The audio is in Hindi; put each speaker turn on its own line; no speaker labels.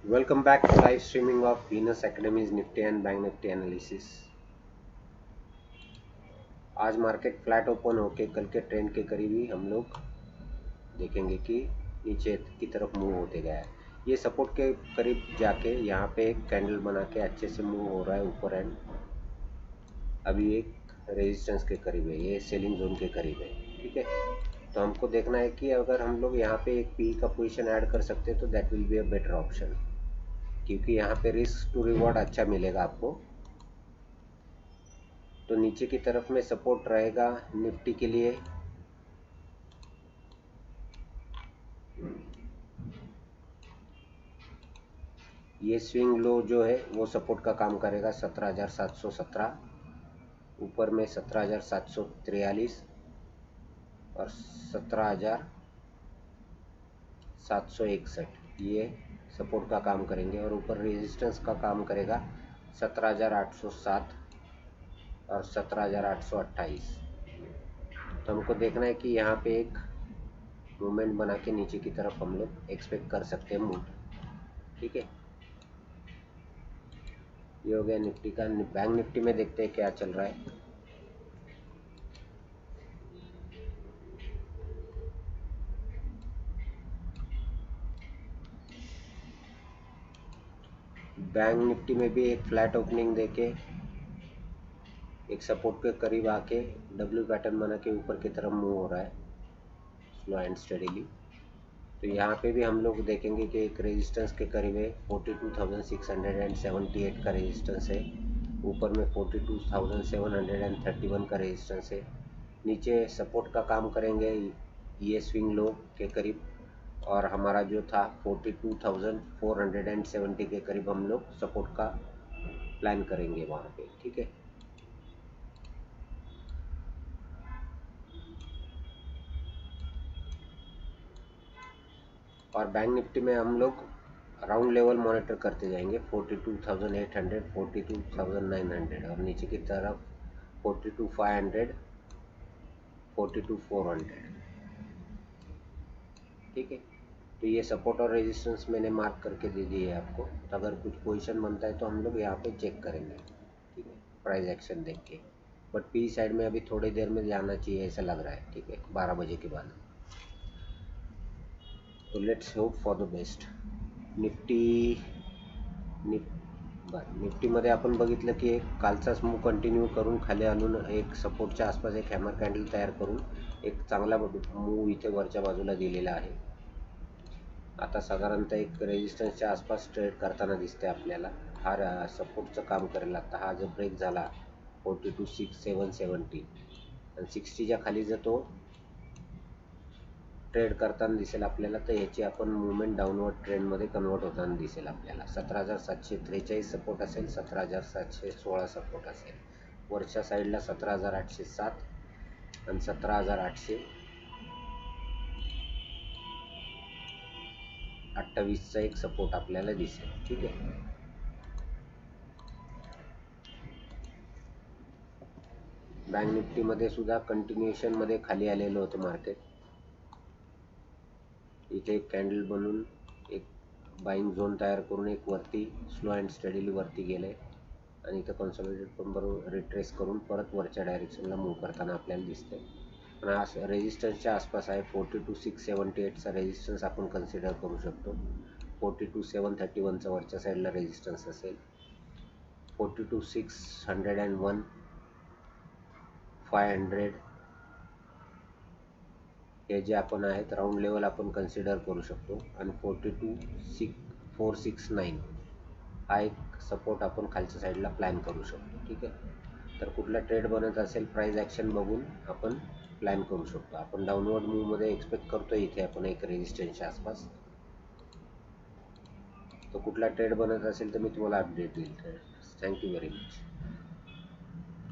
Welcome back to live streaming of Venus Academy's Nifty and Bank Nifty analysis. आज मार्केट फ्लैट ओपन होके कल के ट्रेंड के करीब ही हम लोग देखेंगे कि नीचे की तरफ मूव होते गया है। ये सपोर्ट के करीब जाके यहाँ पे एक कैंडल बना के अच्छे से मूव हो रहा है ऊपर एंड अभी एक रेजिस्टेंस के करीब है, ये सेलिंग जोन के करीब है। ठीक है, तो हमको देखना है कि अगर हम लोग यहाँ पे एक पी का पोजीशन ऐड कर सकते हैं तो that will be a better option, क्योंकि यहाँ पे रिस्क टू रिवॉर्ड अच्छा मिलेगा आपको। तो नीचे की तरफ में सपोर्ट रहेगा निफ्टी के लिए ये स्विंग लो जो है वो सपोर्ट का काम करेगा 17,717, ऊपर में 17,743 और 17,761 ये सपोर्ट का काम करेंगे, और ऊपर रेजिस्टेंस का काम करेगा 17,807 और 17,828। तो हमको देखना है कि यहाँ पे एक मूवमेंट बना के नीचे की तरफ हम लोग एक्सपेक्ट कर सकते हैं मूव। ठीक है, ये हो गया निफ्टी का। बैंक निफ्टी में देखते हैं क्या चल रहा है। बैंक निफ्टी में भी एक फ्लैट ओपनिंग देके एक सपोर्ट के करीब आके डब्ल्यू पैटर्न बना के ऊपर की तरफ मूव हो रहा है स्लो एंड स्टडीली। तो यहाँ पे भी हम लोग देखेंगे कि एक रेजिस्टेंस के करीब है 42,678 का रेजिस्टेंस है, ऊपर में 42,731 का रेजिस्टेंस है। नीचे सपोर्ट का काम करेंगे ये स्विंग लो के करीब, और हमारा जो था 42,470 के करीब हम लोग सपोर्ट का प्लान करेंगे वहाँ पे। ठीक है, और बैंक निफ्टी में हम लोग राउंड लेवल मॉनिटर करते जाएंगे 42,800, 42,900 और नीचे की तरफ 42,500, 42,400। ठीक है, तो ये सपोर्ट और रेजिस्टेंस मैंने मार्क करके दे दी है आपको। तो अगर कुछ पोजीशन बनता है तो हम लोग यहाँ पे चेक करेंगे। ठीक है, प्राइस एक्शन देख के, बट पी साइड में अभी थोड़ी देर में जाना चाहिए ऐसा लग रहा है। ठीक है, 12 बजे के बाद। तो let's hope for the best. Nifty निफ्टीमध्ये आपण बघितलं की एक कालचाच मूव कंटिन्यू करून खाली आणून एक सपोर्टच्या आसपास एक हॅमर कॅन्डल तयार करून एक चांगला मूव इथे वरच्या बाजूला दिलेला आहे। आता साधारणतः एक रेजिस्टन्सच्या आसपास ट्रेड करताना दिसते आपल्याला। हा सपोर्टचं काम करेल। आता हा जो ब्रेक झाला 42,770 आणि 60च्या खाली जर तो ट्रेड करताना दिसेल आपल्याला, तर याची आपण मूवमेंट डाऊनवर्ड ट्रेंडमध्ये कन्वर्ट होताना दिसेल आपल्याला। 17,743 सपोर्ट असेल, 17,716 सपोर्ट असेल, वरच्या साईडला 17,807 आणि 17,828चा एक सपोर्ट आपल्याला दिसेल। ठीक आहे, बँक निफ्टीमध्ये सुद्धा कंटिन्युएशन मध्ये खाली आलेलं होतं मार्केट। इथे एक कॅन्डल बनवून एक बाइंग झोन तयार करून एक वरती स्लो अँड स्टडीली वरती गेले आणि इथं कन्सॉलिडेट पण बरोबर रिट्रेस करून परत वरच्या डायरेक्शनला मूव्ह करताना आपल्याला दिसते। पण हा रेजिस्टन्सच्या आसपास आहे। 42,678चा रेजिस्टन्स आपण कन्सिडर करू शकतो। 42,731चा वरच्या साईडला रेजिस्टन्स असेल, 42,601, 500 हे जे आपण आहेत राऊंड लेवल आपण कन्सिडर करू शकतो, आणि 42,469 हा एक सपोर्ट आपण खालच्या साईडला प्लॅन करू शकतो। ठीक आहे, तर कुठला ट्रेड बनत असेल प्राइस ॲक्शन बघून आपण प्लॅन करू शकतो। आपण डाऊनवर्ड मूवमध्ये एक्सपेक्ट करतो इथे आपण एक रेजिस्टन्सच्या आसपास। तो कुठला ट्रेड बनत असेल तर मी तुम्हाला अपडेट देईल। Thank you very much.